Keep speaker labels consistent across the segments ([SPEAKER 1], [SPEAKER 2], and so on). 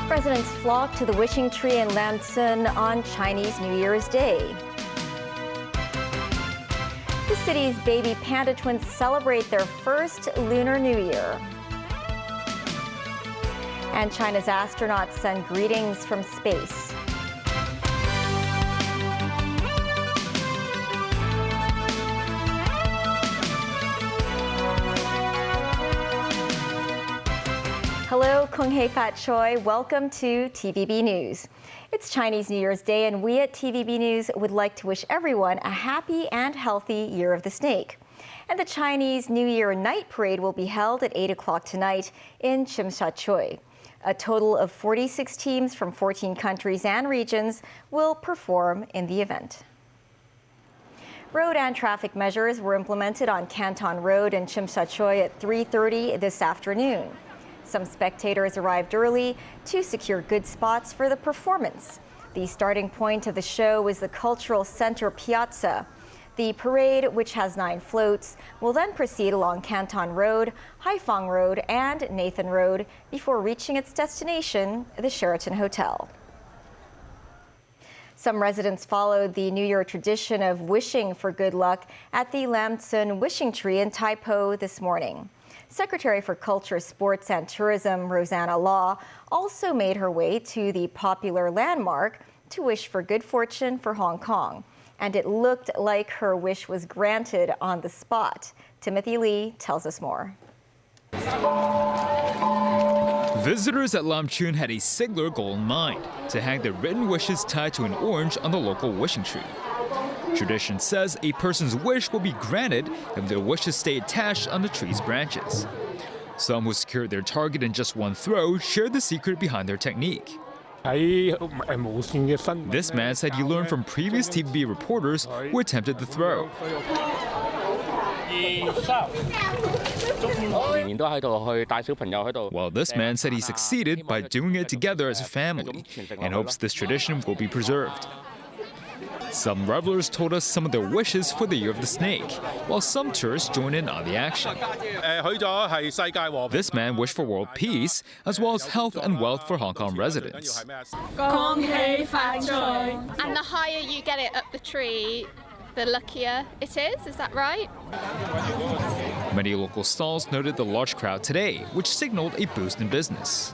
[SPEAKER 1] Residents flock to the wishing tree in Lamson on Chinese New Year's Day. The city's baby panda twins celebrate their first Lunar New Year. And China's astronauts send greetings from space. Hello, Kung Hei Fat Choi. Welcome to TVB News. It's Chinese New Year's Day, and we at TVB News would like to wish everyone a happy and healthy Year of the Snake. And the Chinese New Year night parade will be held at 8 o'clock tonight in Tsim Sha Tsui. A total of 46 teams from 14 countries and regions will perform in the event. Road and traffic measures were implemented on Canton Road in Tsim Sha Tsui at 3:30 this afternoon. Some spectators arrived early to secure good spots for the performance. The starting point of the show was the Cultural Center Piazza. The parade, which has 9 floats, will then proceed along Canton Road, Haiphong Road, and Nathan Road before reaching its destination, the Sheraton Hotel. Some residents followed the New Year tradition of wishing for good luck at the Lamson Wishing Tree in Tai Po this morning. Secretary for Culture, Sports and Tourism, Rosanna Law, also made her way to the popular landmark to wish for good fortune for Hong Kong. And it looked like her wish was granted on the spot. Timothy Lee tells us more.
[SPEAKER 2] Visitors at Lam Tsuen had a singular goal in mind, to hang their written wishes tied to an orange on the local wishing tree. Tradition says a person's wish will be granted if their wishes stay attached on the tree's branches. Some who secured their target in just one throw shared the secret behind their technique. This man said he learned from previous TVB reporters who attempted the throw. While this man said he succeeded by doing it together as a family and hopes this tradition will be preserved. Some revelers told us some of their wishes for the Year of the Snake, while some tourists joined in on the action. This man wished for world peace, as well as health and wealth for Hong Kong residents.
[SPEAKER 3] And the higher you get it up the tree, the luckier it is that right?
[SPEAKER 2] Many local stalls noted the large crowd today, which signaled a boost in business.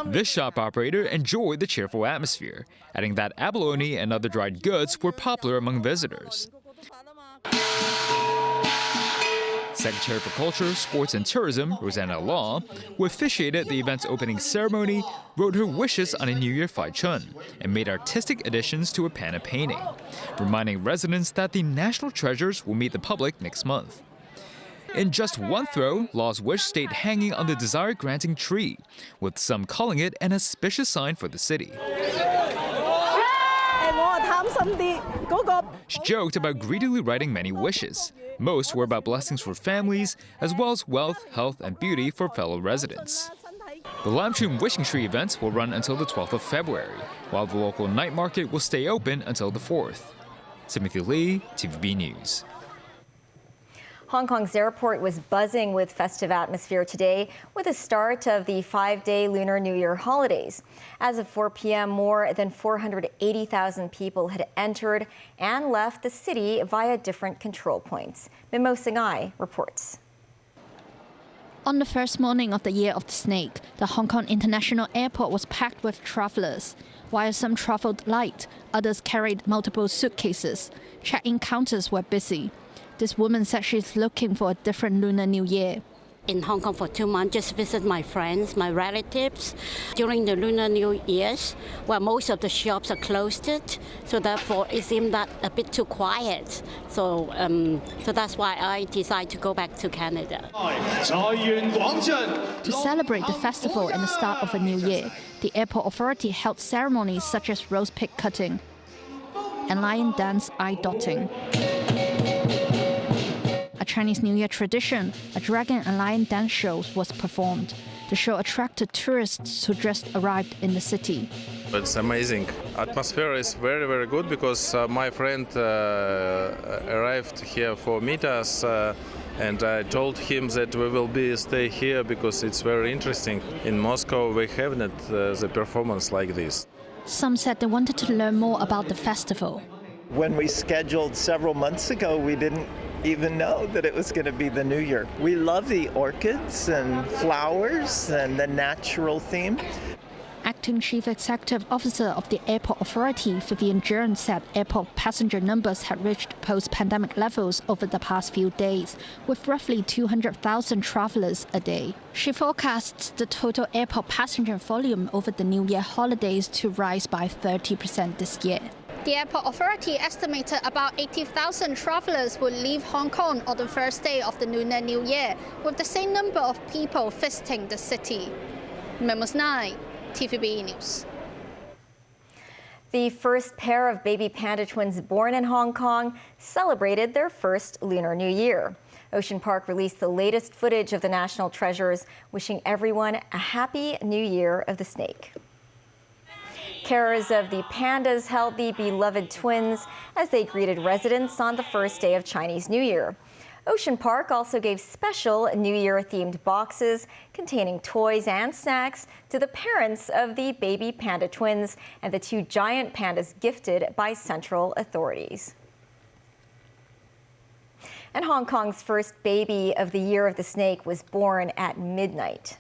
[SPEAKER 2] This shop operator enjoyed the cheerful atmosphere, adding that abalone and other dried goods were popular among visitors. Secretary for Culture, Sports and Tourism, Rosanna Law, who officiated the event's opening ceremony, wrote her wishes on a New Year Fai Chun and made artistic additions to a panda painting, reminding residents that the national treasures will meet the public next month. In just one throw, Law's wish stayed hanging on the desire-granting tree, with some calling it an auspicious sign for the city. She joked about greedily writing many wishes. Most were about blessings for families, as well as wealth, health, and beauty for fellow residents. The Lam Tsuen Wishing Tree event will run until the 12th of February, while the local night market will stay open until the 4th. Timothy Lee, TVB News.
[SPEAKER 1] Hong Kong's airport was buzzing with festive atmosphere today with the start of the 5-day Lunar New Year holidays. As of 4 p.m., more than 480,000 people had entered and left the city via different control points. Mimo Singai reports.
[SPEAKER 4] On the first morning of the Year of the Snake, the Hong Kong International Airport was packed with travelers. While some traveled light, others carried multiple suitcases. Check-in counters were busy. This woman said she's looking for a different Lunar New Year.
[SPEAKER 5] In Hong Kong for 2 months, just visit my friends, my relatives. During the Lunar New Year's, where most of the shops are closed, so therefore it seemed that a bit too quiet. So that's why I decided to go back to Canada.
[SPEAKER 4] To celebrate the festival and the start of a new year, the airport authority held ceremonies such as roast pig cutting and lion dance eye dotting. A Chinese New Year tradition, a dragon and lion dance show was performed. The show attracted tourists who just arrived in the city.
[SPEAKER 6] It's amazing. Atmosphere is very, very good because my friend arrived here for meet us, and I told him that we will stay here because it's very interesting. In Moscow, we haven't the performance like this.
[SPEAKER 4] Some said they wanted to learn more about the festival.
[SPEAKER 7] When we scheduled several months ago, we didn't even know that it was going to be the New Year. We love the orchids and flowers and the natural theme.
[SPEAKER 4] Acting Chief Executive Officer of the Airport Authority, Vivian Jern, said airport passenger numbers had reached post-pandemic levels over the past few days, with roughly 200,000 travelers a day. She forecasts the total airport passenger volume over the New Year holidays to rise by 30% this year.
[SPEAKER 8] The Airport Authority estimated about 80,000 travelers would leave Hong Kong on the first day of the Lunar New Year, with the same number of people visiting the city. Memos 9, TVB News.
[SPEAKER 1] The first pair of baby panda twins born in Hong Kong celebrated their first Lunar New Year. Ocean Park released the latest footage of the national treasures, wishing everyone a happy New Year of the Snake. Carers of the pandas held the beloved twins as they greeted residents on the first day of Chinese New Year. Ocean Park also gave special New Year-themed boxes containing toys and snacks to the parents of the baby panda twins and the two giant pandas gifted by central authorities. And Hong Kong's first baby of the Year of the Snake was born at midnight.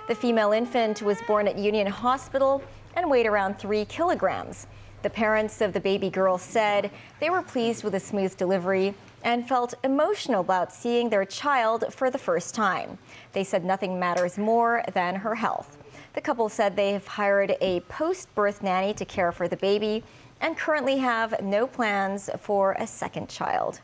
[SPEAKER 1] The female infant was born at Union Hospital and weighed around 3 kilograms. The parents of the baby girl said they were pleased with a smooth delivery and felt emotional about seeing their child for the first time. They said nothing matters more than her health. The couple said they have hired a post-birth nanny to care for the baby and currently have no plans for a second child.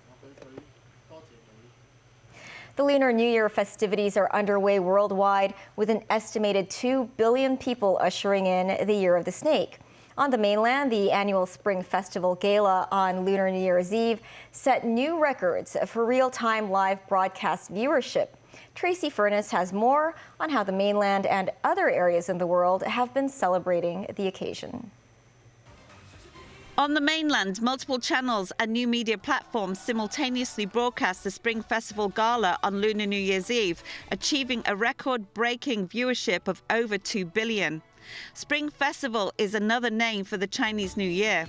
[SPEAKER 1] The Lunar New Year festivities are underway worldwide, with an estimated 2 billion people ushering in the Year of the Snake. On the mainland, the annual Spring Festival Gala on Lunar New Year's Eve set new records for real-time live broadcast viewership. Tracy Furness has more on how the mainland and other areas in the world have been celebrating the occasion.
[SPEAKER 9] On the mainland, multiple channels and new media platforms simultaneously broadcast the Spring Festival Gala on Lunar New Year's Eve, achieving a record-breaking viewership of over 2 billion. Spring Festival is another name for the Chinese New Year.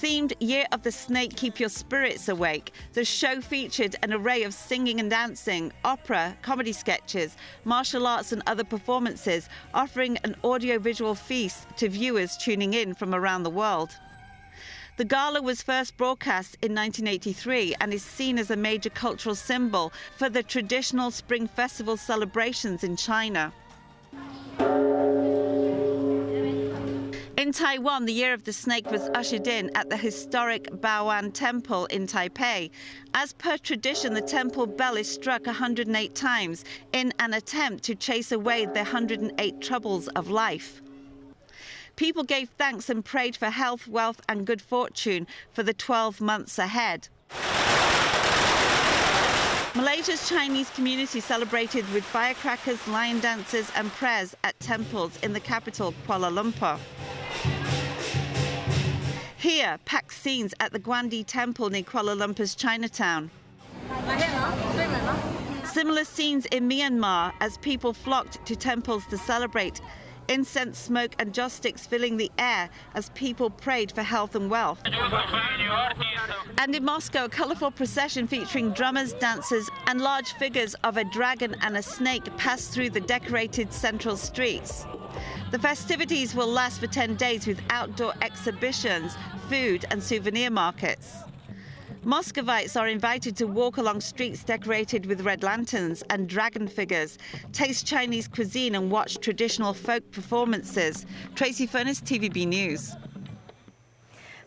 [SPEAKER 9] Themed Year of the Snake Keep Your Spirits Awake, the show featured an array of singing and dancing, opera, comedy sketches, martial arts and other performances, offering an audio-visual feast to viewers tuning in from around the world. The gala was first broadcast in 1983 and is seen as a major cultural symbol for the traditional Spring Festival celebrations in China. In Taiwan, the Year of the Snake was ushered in at the historic Bao'an Temple in Taipei. As per tradition, the temple bell is struck 108 times in an attempt to chase away the 108 troubles of life. People gave thanks and prayed for health, wealth and good fortune for the 12 months ahead. Malaysia's Chinese community celebrated with firecrackers, lion dances and prayers at temples in the capital, Kuala Lumpur. Here, packed scenes at the Guandi Temple near Kuala Lumpur's Chinatown. Similar scenes in Myanmar as people flocked to temples to celebrate. Incense, smoke and joss sticks filling the air as people prayed for health and wealth. And in Moscow, a colourful procession featuring drummers, dancers and large figures of a dragon and a snake passed through the decorated central streets. The festivities will last for 10 days with outdoor exhibitions, food and souvenir markets. Muscovites are invited to walk along streets decorated with red lanterns and dragon figures, taste Chinese cuisine and watch traditional folk performances. Tracy Furness, TVB News.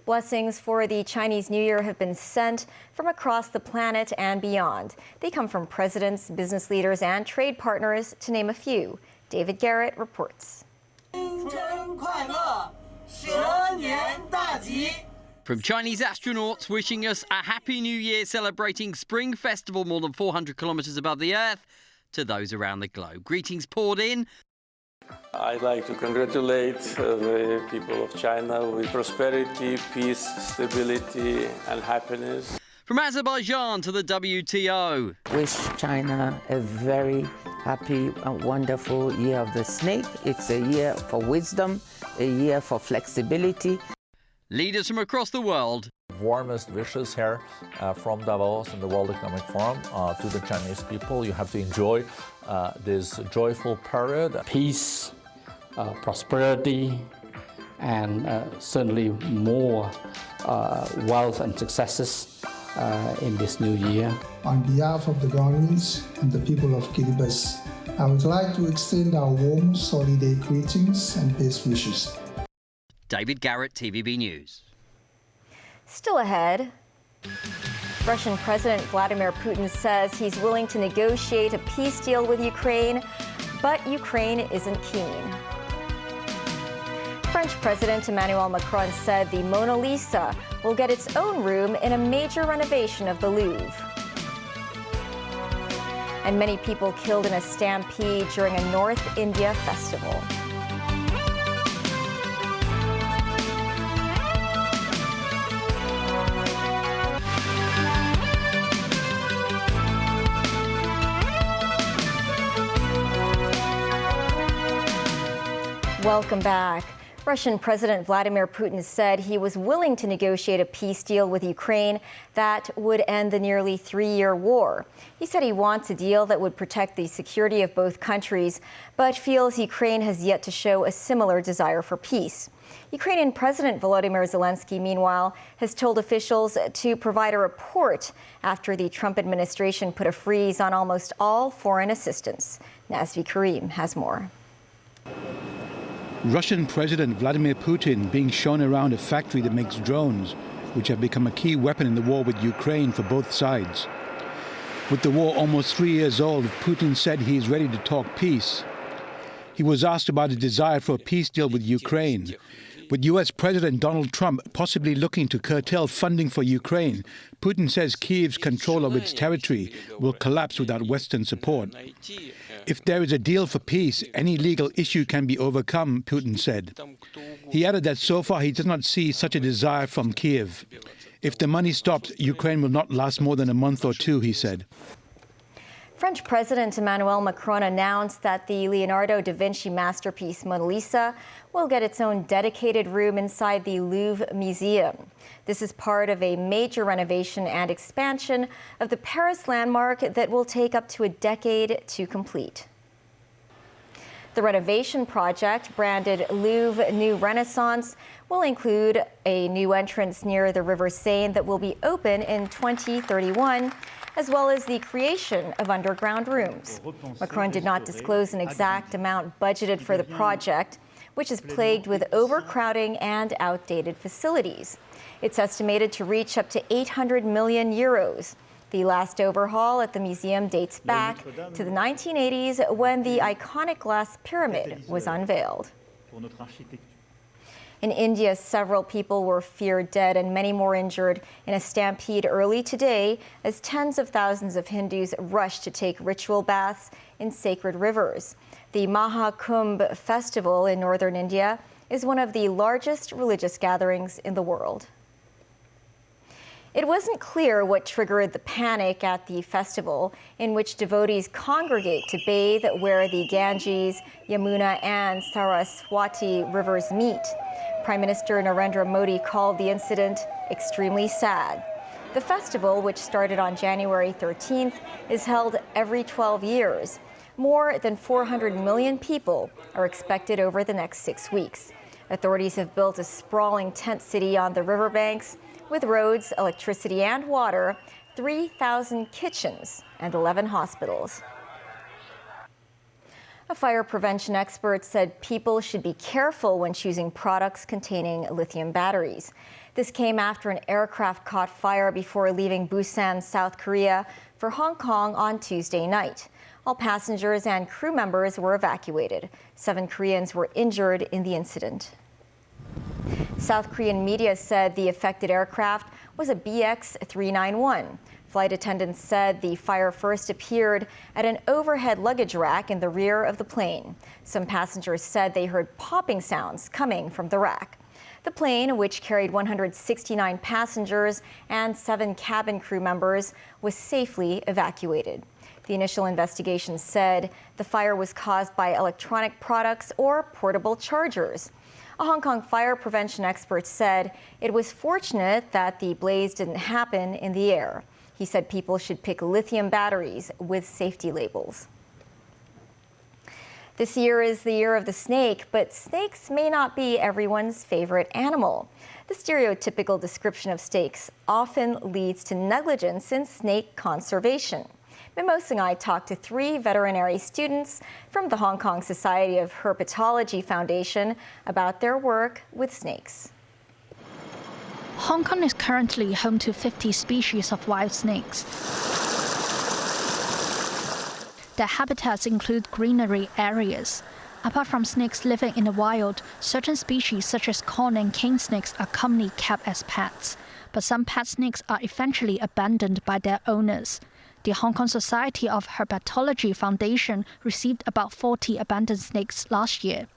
[SPEAKER 1] Blessings for the Chinese New Year have been sent from across the planet and beyond. They come from presidents, business leaders and trade partners, to name a few. David Garrett reports.
[SPEAKER 10] From Chinese astronauts wishing us a happy new year celebrating Spring Festival more than 400 kilometres above the Earth, to those around the globe. Greetings poured in.
[SPEAKER 11] I'd like to congratulate the people of China with prosperity, peace, stability and happiness.
[SPEAKER 10] From Azerbaijan to the WTO.
[SPEAKER 12] Wish China a very happy and wonderful year of the snake. It's a year for wisdom, a year for flexibility.
[SPEAKER 10] Leaders from across the world.
[SPEAKER 13] Warmest wishes here from Davos and the World Economic Forum to the Chinese people. You have to enjoy this joyful period.
[SPEAKER 14] Peace, prosperity, and certainly more wealth and successes in this new year.
[SPEAKER 15] On behalf of the governments and the people of Kiribati, I would like to extend our warm, holiday greetings and best wishes.
[SPEAKER 10] David Garrett, TVB News.
[SPEAKER 1] Still ahead, Russian President Vladimir Putin says he's willing to negotiate a peace deal with Ukraine, but Ukraine isn't keen. French President Emmanuel Macron said the Mona Lisa will get its own room in a major renovation of the Louvre. And many people killed in a stampede during a North India festival. Welcome back. Russian President Vladimir Putin said he was willing to negotiate a peace deal with Ukraine that would end the nearly 3-year war. He said he wants a deal that would protect the security of both countries, but feels Ukraine has yet to show a similar desire for peace. Ukrainian President Volodymyr Zelensky, meanwhile, has told officials to provide a report after the Trump administration put a freeze on almost all foreign assistance. Nazvi Karim has more.
[SPEAKER 16] Russian President Vladimir Putin being shown around a factory that makes drones, which have become a key weapon in the war with Ukraine for both sides. With the war almost 3 years old, Putin said he is ready to talk peace. He was asked about his desire for a peace deal with Ukraine. With US President Donald Trump possibly looking to curtail funding for Ukraine, Putin says Kyiv's control of its territory will collapse without Western support. If there is a deal for peace, any legal issue can be overcome, Putin said. He added that so far he does not see such a desire from Kyiv. If the money stops, Ukraine will not last more than a month or two, he said.
[SPEAKER 1] French President Emmanuel Macron announced that the Leonardo da Vinci masterpiece Mona Lisa will get its own dedicated room inside the Louvre Museum. This is part of a major renovation and expansion of the Paris landmark that will take up to a decade to complete. The renovation project, branded Louvre New Renaissance, will include a new entrance near the River Seine that will be open in 2031, as well as the creation of underground rooms. Macron did not disclose an exact amount budgeted for the project, which is plagued with overcrowding and outdated facilities. It's estimated to reach up to 800 million euros. The last overhaul at the museum dates back to the 1980s when the iconic glass pyramid was unveiled. In India, several people were feared dead and many more injured in a stampede early today as tens of thousands of Hindus rushed to take ritual baths in sacred rivers. The Mahakumbh festival in northern India is one of the largest religious gatherings in the world. It wasn't clear what triggered the panic at the festival, in which devotees congregate to bathe where the Ganges, Yamuna, and Saraswati rivers meet. Prime Minister Narendra Modi called the incident extremely sad. The festival, which started on January 13th, is held every 12 years. More than 400 million people are expected over the next 6 weeks. Authorities have built a sprawling tent city on the riverbanks with roads, electricity, and water, 3,000 kitchens, and 11 hospitals. A fire prevention expert said people should be careful when choosing products containing lithium batteries. This came after an aircraft caught fire before leaving Busan, South Korea, for Hong Kong on Tuesday night. All passengers and crew members were evacuated. 7 Koreans were injured in the incident. South Korean media said the affected aircraft was a BX-391, Flight attendants said the fire first appeared at an overhead luggage rack in the rear of the plane. Some passengers said they heard popping sounds coming from the rack. The plane, which carried 169 passengers and 7 cabin crew members, was safely evacuated. The initial investigation said the fire was caused by electronic products or portable chargers. A Hong Kong fire prevention expert said it was fortunate that the blaze didn't happen in the air. He said people should pick lithium batteries with safety labels. This year is the year of the snake, but snakes may not be everyone's favorite animal. The stereotypical description of snakes often leads to negligence in snake conservation. Mimos and I talked to 3 veterinary students from the Hong Kong Society of Herpetology Foundation about their work with snakes.
[SPEAKER 4] Hong Kong is currently home to 50 species of wild snakes. Their habitats include greenery areas. Apart from snakes living in the wild, certain species such as corn and cane snakes are commonly kept as pets. But some pet snakes are eventually abandoned by their owners. The Hong Kong Society of Herpetology Foundation received about 40 abandoned snakes last year.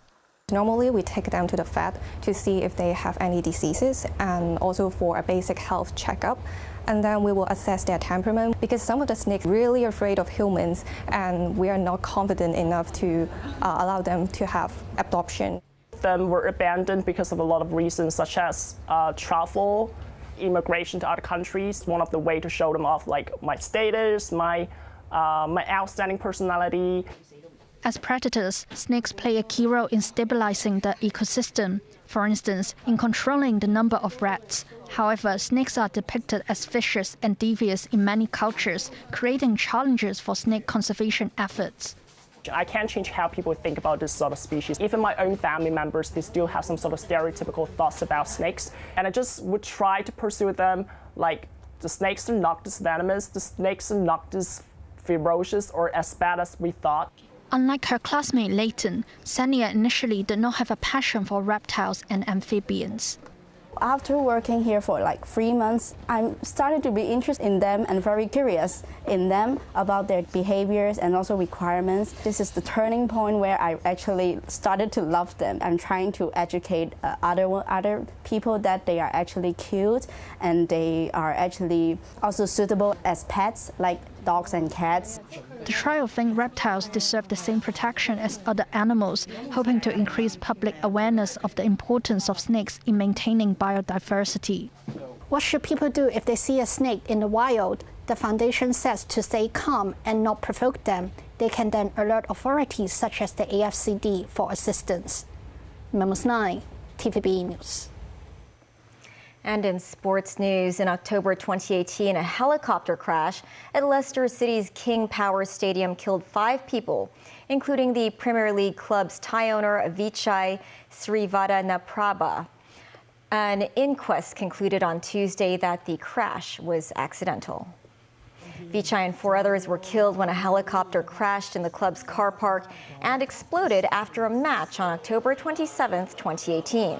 [SPEAKER 17] Normally, we take them to the vet to see if they have any diseases and also for a basic health checkup. And then we will assess their temperament because some of the snakes are really afraid of humans and we are not confident enough to allow them to have adoption.
[SPEAKER 18] Them were abandoned because of a lot of reasons such as travel, immigration to other countries. One of the ways to show them off, like my status, my outstanding personality.
[SPEAKER 4] As predators, snakes play a key role in stabilizing the ecosystem, for instance, in controlling the number of rats. However, snakes are depicted as vicious and devious in many cultures, creating challenges for snake conservation efforts.
[SPEAKER 18] I can't change how people think about this sort of species. Even my own family members, they still have some sort of stereotypical thoughts about snakes. And I just would try to pursue them like the snakes are not this venomous, the snakes are not this ferocious or as bad as we thought.
[SPEAKER 4] Unlike her classmate Leighton, Sania initially did not have a passion for reptiles and amphibians.
[SPEAKER 19] After working here for like 3 months, I'm starting to be interested in them and very curious in them about their behaviors and also requirements. This is the turning point where I actually started to love them. I'm trying to educate other people that they are actually cute and they are actually also suitable as pets, like dogs and cats.
[SPEAKER 4] The trio think reptiles deserve the same protection as other animals, hoping to increase public awareness of the importance of snakes in maintaining biodiversity.
[SPEAKER 8] What should people do if they see a snake in the wild? The foundation says to stay calm and not provoke them. They can then alert authorities such as the AFCD for assistance. Mimos 9, TVB News.
[SPEAKER 1] And in sports news, in October 2018, a helicopter crash at Leicester City's King Power Stadium killed 5 people, including the Premier League club's tie owner Vichai Srivadanaprabha. An inquest concluded on Tuesday that the crash was accidental. Vichai and 4 others were killed when a helicopter crashed in the club's car park and exploded after a match on October 27, 2018.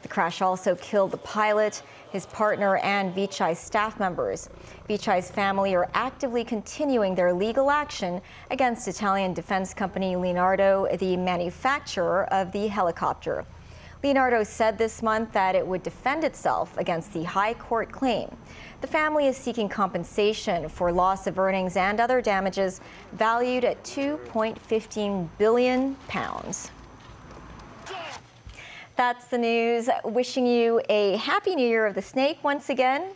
[SPEAKER 1] The crash also killed the pilot, his partner, and Vichai's staff members. Vichai's family are actively continuing their legal action against Italian defense company Leonardo, the manufacturer of the helicopter. Leonardo said this month that it would defend itself against the high court claim. The family is seeking compensation for loss of earnings and other damages valued at £2.15 billion. That's the news. Wishing you a happy New Year of the Snake once again.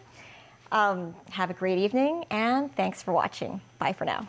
[SPEAKER 1] Have a great evening and thanks for watching. Bye for now.